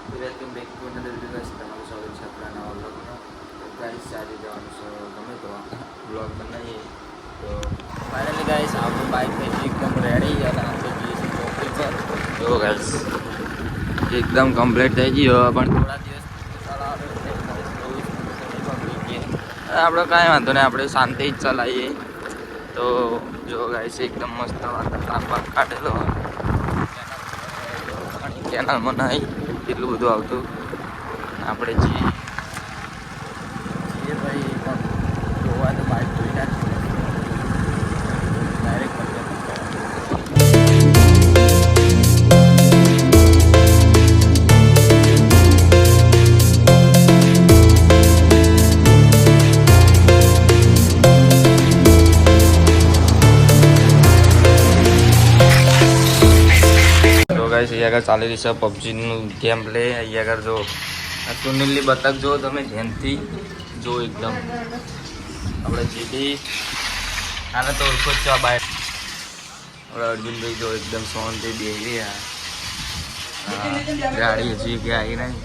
Welcome back to another video guys. તમારું સ્વાગત છે આપણા નવા વ્લોગમાં. તો ગાઈસ આજે જવાનું છે ગમે તો વ્લોગ બનાવીએ. તો ફાઇનલી ગાઈસ આપણું બાઇક થઈ ગયું એકદમ રેડી અને આપણે જઈએ છીએ ચોકડી પર. જો ગાઈસ એકદમ કમ્પ્લીટ થઈ ગયો પણ થોડા દિવસ ચલાવવાનું એટલે આપણે કાંઈ વાંધો નહીં, આપણે શાંતિ જ ચલાવીએ. તો જો ગાઈસ એકદમ મસ્ત તાપમાન કાઢેલો કેનાલમાં નહીં એટલું બધું આવતું. આપણે જઈએ ભાઈ પણ જોવા તો બાઇક જોઈ નાખીએ ડાયરેક્ટ. અહીંયા આગળ ચાલી રહી છે પબજીનું ગેમ પ્લે. અહીંયા આગળ જો સુનિલની બતક જો તમે ધ્યાનથી જો એકદમ આપણે જીતી આને તો ઓળખો જ છો આ બાઇક. આપણે અર્જુનભાઈ જો એકદમ સોનથી બેસી રહ્યા. ગાડી હજી કે આવી નહીં.